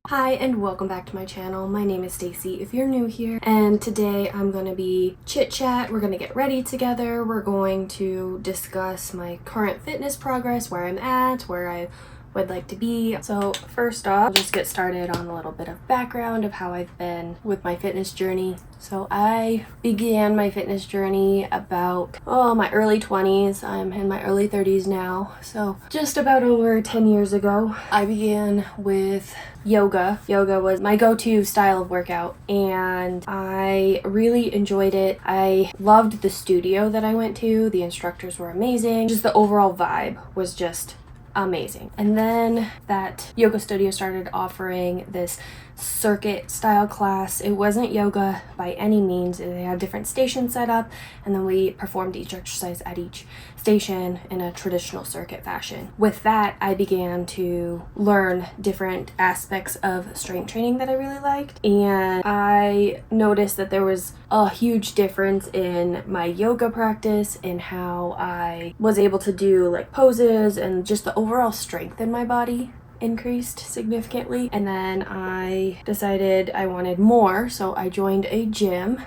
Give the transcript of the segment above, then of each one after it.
Hi and welcome back to my channel. My name is Stacy if you're new here, and today I'm going to be chit-chat. We're going to get ready together. We're going to discuss my current fitness progress, where I'm at, where I would like to be. So first off, I'll just get started on a little bit of background of how I've been with my fitness journey. So I began my fitness journey about, my early 20s. I'm in my early 30s now. So just about over 10 years ago, I began with yoga. Yoga was my go-to style of workout, and I really enjoyed it. I loved the studio that I went to. The instructors were amazing. Just the overall vibe was just amazing. And then that yoga studio started offering this circuit style class. It wasn't yoga by any means. They had different stations set up, and then we performed each exercise at each station in a traditional circuit fashion. With that, I began to learn different aspects of strength training that I really liked, and I noticed that there was a huge difference in my yoga practice and how I was able to do like poses, and just the overall strength in my body increased significantly. And then I decided I wanted more, so I joined a gym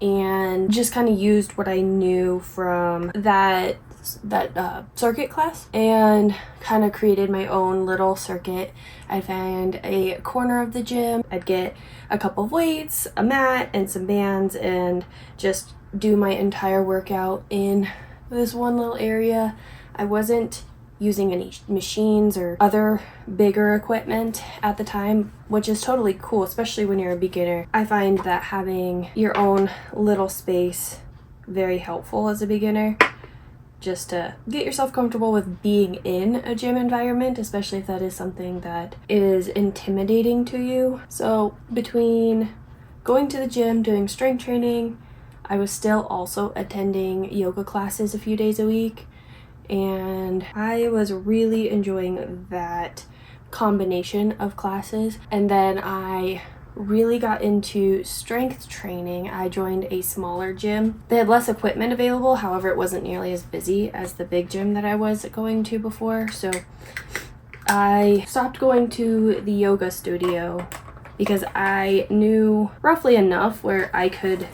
and just kind of used what I knew from that circuit class and kind of created my own little circuit. I'd find a corner of the gym, I'd get a couple of weights, a mat, and some bands, and just do my entire workout in this one little area. I wasn't using any machines or other bigger equipment at the time, which is totally cool, especially when you're a beginner. I find that having your own little space very helpful as a beginner, just to get yourself comfortable with being in a gym environment, especially if that is something that is intimidating to you. So between going to the gym, doing strength training, I was still also attending yoga classes a few days a week, and I was really enjoying that combination of classes. And then I really got into strength training. I joined a smaller gym. They had less equipment available, however it wasn't nearly as busy as the big gym that I was going to before. So I stopped going to the yoga studio because I knew roughly enough where I could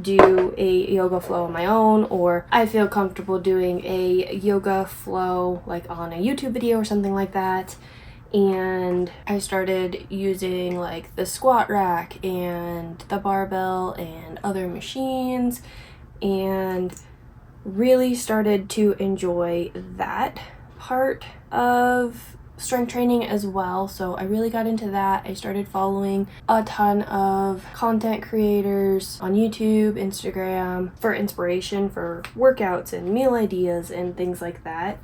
do a yoga flow on my own, or I feel comfortable doing a yoga flow like on a YouTube video or something like that. And I started using like the squat rack and the barbell and other machines, and really started to enjoy that part of strength training as well. So I really got into that. I started following a ton of content creators on YouTube, Instagram for inspiration for workouts and meal ideas and things like that,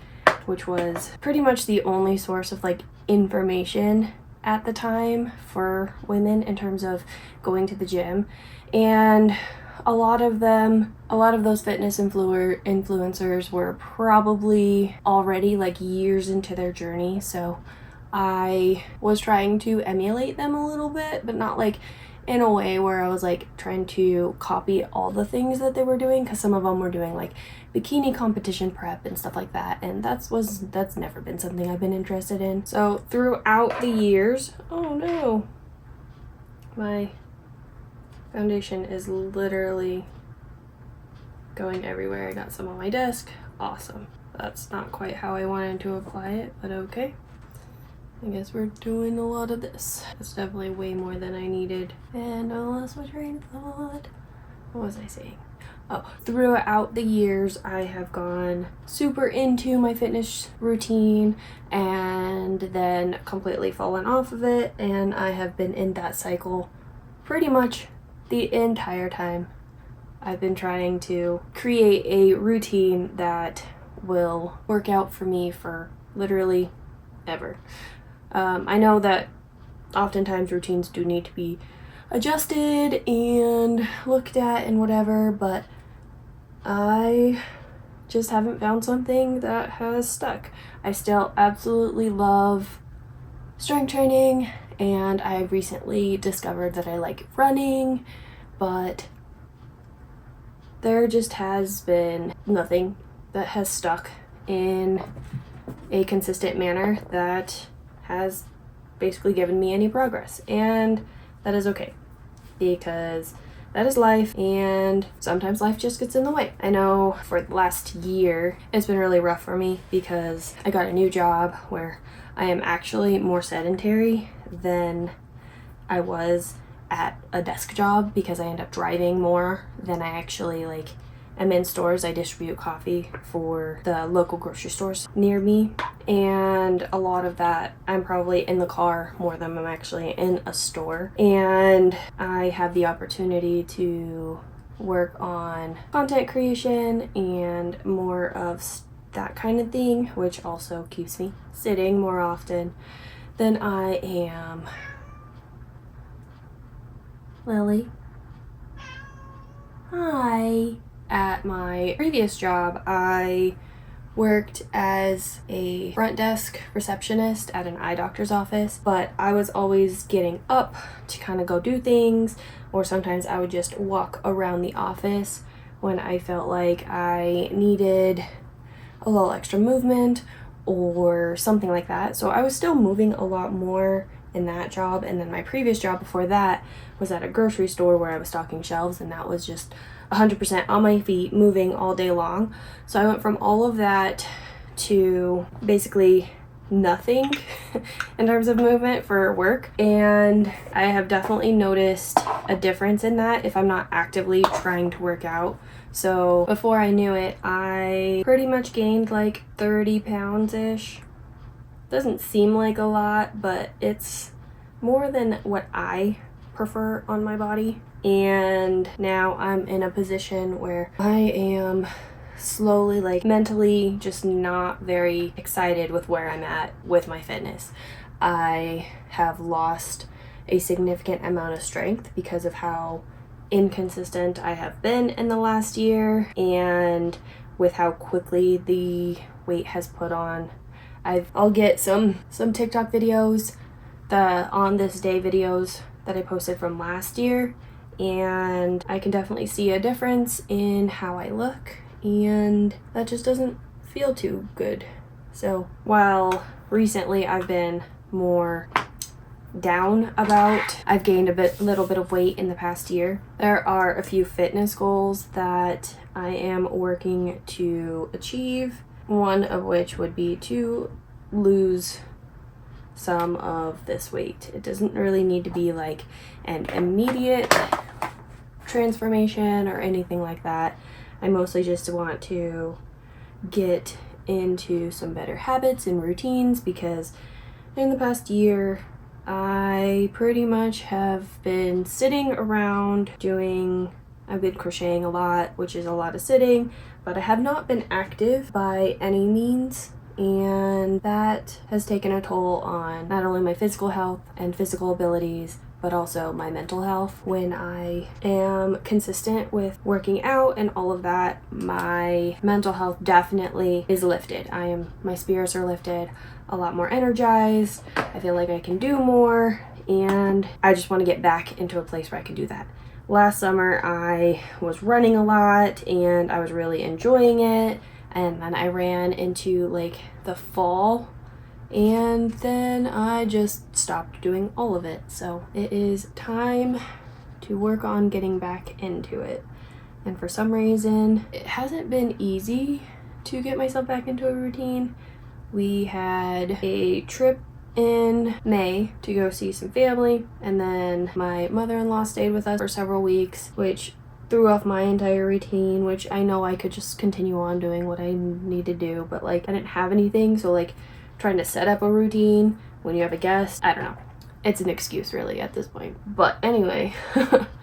which was pretty much the only source of like information at the time for women in terms of going to the gym. And a lot of those fitness influencers were probably already like years into their journey, so I was trying to emulate them a little bit, but not like in a way where I was like trying to copy all the things that they were doing, because some of them were doing like bikini competition prep and stuff like that, and that's never been something I've been interested in. So throughout the years, oh no, my foundation is literally going everywhere. I got some on my desk. Awesome. That's not quite how I wanted to apply it, but okay. I guess we're doing a lot of this. It's definitely way more than I needed. And I lost my train of thought. What was I saying? Oh, throughout the years, I have gone super into my fitness routine and then completely fallen off of it. And I have been in that cycle pretty much the entire time. I've been trying to create a routine that will work out for me for literally ever. I know that oftentimes routines do need to be adjusted and looked at and whatever, but I just haven't found something that has stuck. I still absolutely love strength training, and I recently discovered that I like running, but there just has been nothing that has stuck in a consistent manner that has basically given me any progress, and that is okay, because that is life, and sometimes life just gets in the way. I know for the last year it's been really rough for me because I got a new job where I am actually more sedentary than I was at a desk job, because I end up driving more than I actually am in stores. I distribute coffee for the local grocery stores near me, and a lot of that I'm probably in the car more than I'm actually in a store. And I have the opportunity to work on content creation and more of that kind of thing, which also keeps me sitting more often than I am. Lily. Hi. At my previous job, I worked as a front desk receptionist at an eye doctor's office, but I was always getting up to kind of go do things, or sometimes I would just walk around the office when I felt like I needed a little extra movement or something like that. So I was still moving a lot more in that job, and then my previous job before that was at a grocery store where I was stocking shelves, and that was just 100% on my feet, moving all day long. So I went from all of that to basically nothing in terms of movement for work, and I have definitely noticed a difference in that if I'm not actively trying to work out. So before I knew it, I pretty much gained like 30 pounds-ish. Doesn't seem like a lot, but it's more than what I prefer on my body. And now I'm in a position where I am slowly, mentally just not very excited with where I'm at with my fitness. I have lost a significant amount of strength because of how inconsistent I have been in the last year, and with how quickly the weight has put on. I'll get some TikTok videos, the on this day videos that I posted from last year, and I can definitely see a difference in how I look, and that just doesn't feel too good. So while recently I've been more down about I've gained little bit of weight in the past year, there are a few fitness goals that I am working to achieve, one of which would be to lose some of this weight. It doesn't really need to be like an immediate transformation or anything like that. I mostly just want to get into some better habits and routines, because in the past year I pretty much have been sitting around I've been crocheting a lot, which is a lot of sitting, but I have not been active by any means, and that has taken a toll on not only my physical health and physical abilities, but also my mental health. When I am consistent with working out and all of that, my mental health definitely is lifted. My spirits are lifted, a lot more energized. I feel like I can do more, and I just want to get back into a place where I can do that. Last summer I was running a lot and I was really enjoying it, and then I ran into the fall, and then I just stopped doing all of it. So it is time to work on getting back into it. And for some reason, it hasn't been easy to get myself back into a routine. We had a trip in May to go see some family, and then my mother-in-law stayed with us for several weeks, which threw off my entire routine, which I know I could just continue on doing what I need to do, but I didn't have anything, so trying to set up a routine when you have a guest, I don't know. It's an excuse really at this point. But anyway,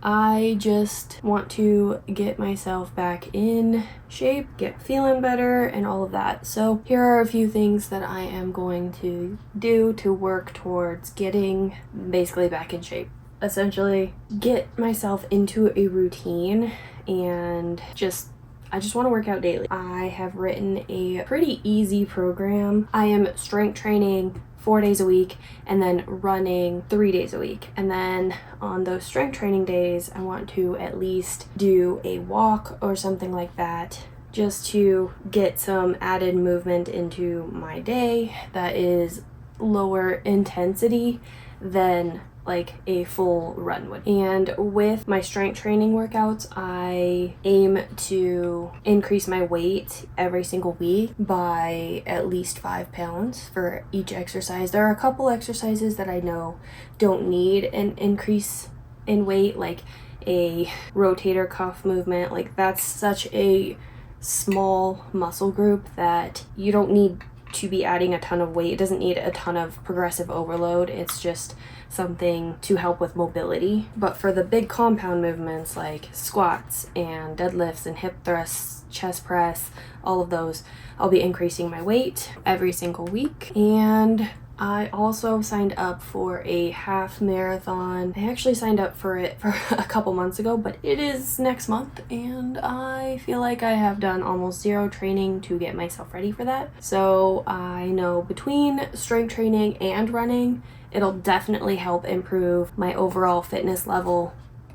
I just want to get myself back in shape, get feeling better, and all of that. So here are a few things that I am going to do to work towards getting basically back in shape. Essentially, get myself into a routine, and I just want to work out daily. I have written a pretty easy program. I am strength training 4 days a week and then running 3 days a week. And then on those strength training days, I want to at least do a walk or something like that just to get some added movement into my day that is lower intensity than like a full run would. And with my strength training workouts, I aim to increase my weight every single week by at least 5 pounds for each exercise. There are a couple exercises that I know don't need an increase in weight, like a rotator cuff movement. Like that's such a small muscle group that you don't need to be adding a ton of weight. It doesn't need a ton of progressive overload. It's just something to help with mobility. But for the big compound movements like squats and deadlifts and hip thrusts, chest press, all of those, I'll be increasing my weight every single week. And I also signed up for a half marathon. I actually signed up for it for a couple months ago, but it is next month, and I feel like I have done almost zero training to get myself ready for that. So I know between strength training and running, it'll definitely help improve my overall fitness level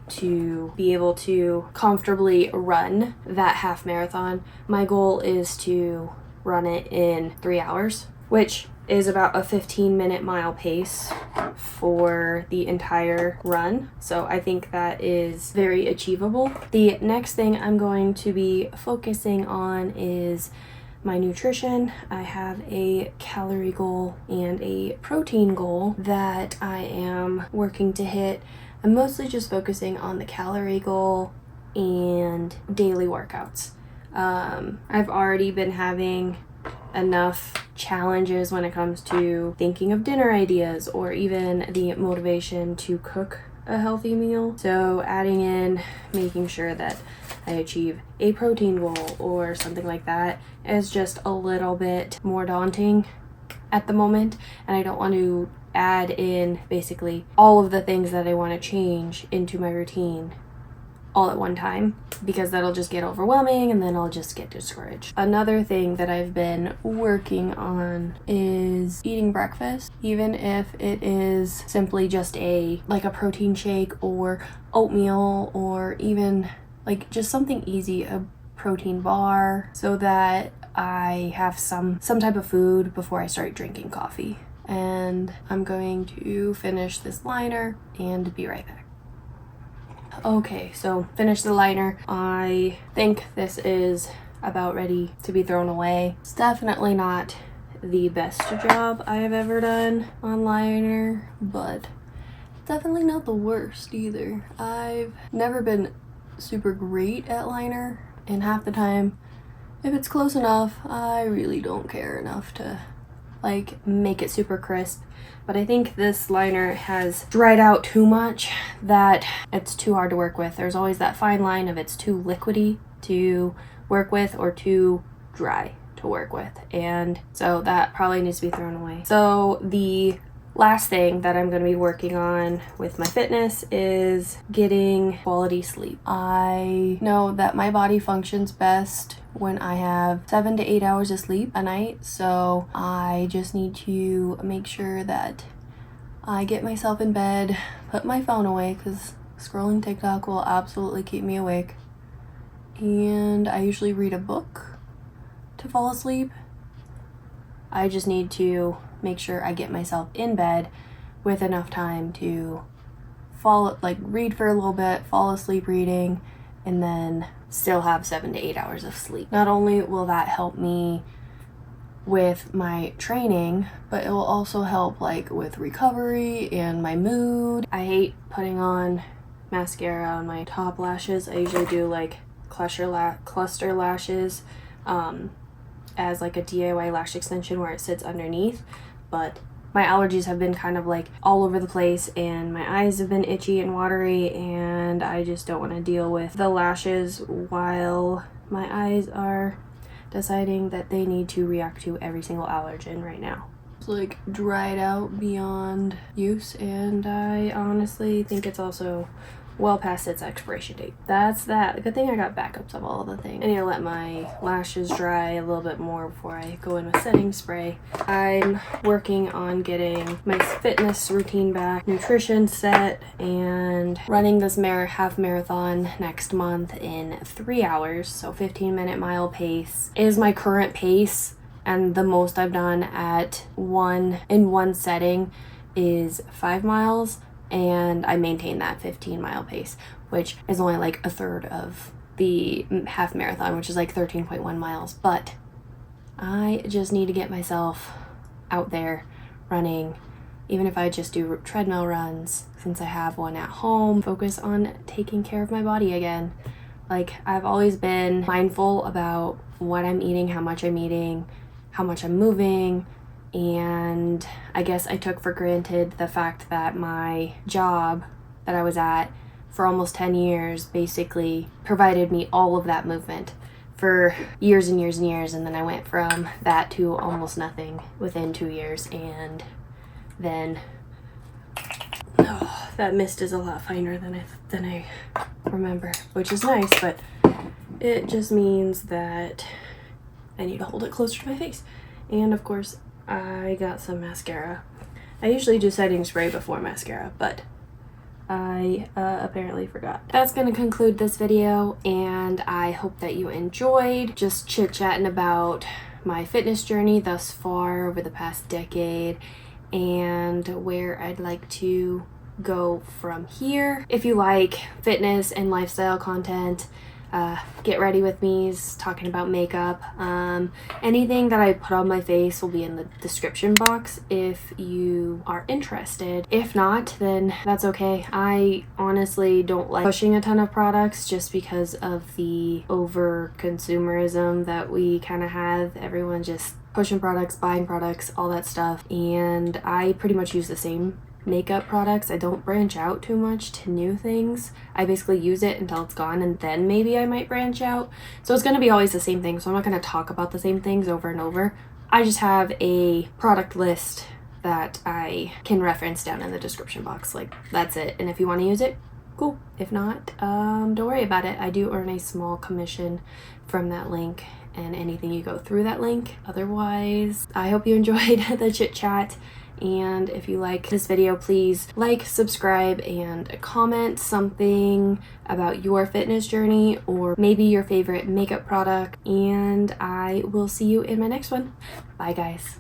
to be able to comfortably run that half marathon. My goal is to run it in 3 hours, which is about a 15-minute mile pace for the entire run. So I think that is very achievable. The next thing I'm going to be focusing on is my nutrition. I have a calorie goal and a protein goal that I am working to hit. I'm mostly just focusing on the calorie goal and daily workouts. I've already been having enough challenges when it comes to thinking of dinner ideas or even the motivation to cook a healthy meal. So adding in making sure that I achieve a protein goal or something like that is just a little bit more daunting at the moment, and I don't want to add in basically all of the things that I want to change into my routine all at one time, because that'll just get overwhelming and then I'll just get discouraged. Another thing that I've been working on is eating breakfast, even if it is simply just a protein shake or oatmeal, or even like just something easy, a protein bar, so that I have some type of food before I start drinking coffee. And I'm going to finish this liner and be right back. Okay, so finish the liner. I think this is about ready to be thrown away. It's definitely not the best job I have ever done on liner, but definitely not the worst either. I've never been super great at liner, and half the time, if it's close enough, I really don't care enough to make it super crisp. But I think this liner has dried out too much that it's too hard to work with. There's always that fine line of it's too liquidy to work with or too dry to work with, and so that probably needs to be thrown away. So the last thing that I'm going to be working on with my fitness is getting quality sleep. I know that my body functions best when I have 7 to 8 hours of sleep a night, so I just need to make sure that I get myself in bed, put my phone away, because scrolling TikTok will absolutely keep me awake, and I usually read a book to fall asleep. I just need to make sure I get myself in bed with enough time to read for a little bit, fall asleep reading, and then still have 7 to 8 hours of sleep. Not only will that help me with my training, but it will also help with recovery and my mood. I hate putting on mascara on my top lashes. I usually do cluster lashes as a DIY lash extension where it sits underneath, but my allergies have been kind of all over the place, and my eyes have been itchy and watery, and I just don't want to deal with the lashes while my eyes are deciding that they need to react to every single allergen right now. It's dried out beyond use, and I honestly think it's also well past its expiration date. That's that. Good thing I got backups of all the things. I need to let my lashes dry a little bit more before I go in with setting spray. I'm working on getting my fitness routine back, nutrition set, and running this half marathon next month in 3 hours. So 15-minute mile pace is my current pace, and the most I've done in one setting is 5 miles, and I maintain that 15-mile pace, which is only like a third of the half marathon, which is like 13.1 miles. But I just need to get myself out there running, even if I just do treadmill runs, since I have one at home. Focus on taking care of my body again. Like, I've always been mindful about what I'm eating, how much I'm eating, how much I'm moving, and I guess I took for granted the fact that my job that I was at for almost 10 years basically provided me all of that movement for years and years and years, and then I went from that to almost nothing within 2 years, and then that mist is a lot finer than I remember, which is nice, but it just means that I need to hold it closer to my face. And of course, I got some mascara. I usually do setting spray before mascara, but I apparently forgot. That's gonna conclude this video, and I hope that you enjoyed just chit-chatting about my fitness journey thus far over the past decade and where I'd like to go from here. If you like fitness and lifestyle content, Get Ready With Me's talking about makeup. Anything that I put on my face will be in the description box if you are interested. If not, then that's okay. I honestly don't like pushing a ton of products just because of the over consumerism that we kind of have. Everyone just pushing products, buying products, all that stuff. And I pretty much use the same makeup products. I don't branch out too much to new things. I basically use it until it's gone, and then maybe I might branch out. So it's going to be always the same thing, so I'm not going to talk about the same things over and over. I just have a product list that I can reference down in the description box. Like, that's it. And if you want to use it, cool. If not, don't worry about it. I do earn a small commission from that link and anything you go through that link. Otherwise, I hope you enjoyed the chit chat. And if you like this video, please like, subscribe, and comment something about your fitness journey or maybe your favorite makeup product. And I will see you in my next one. Bye, guys.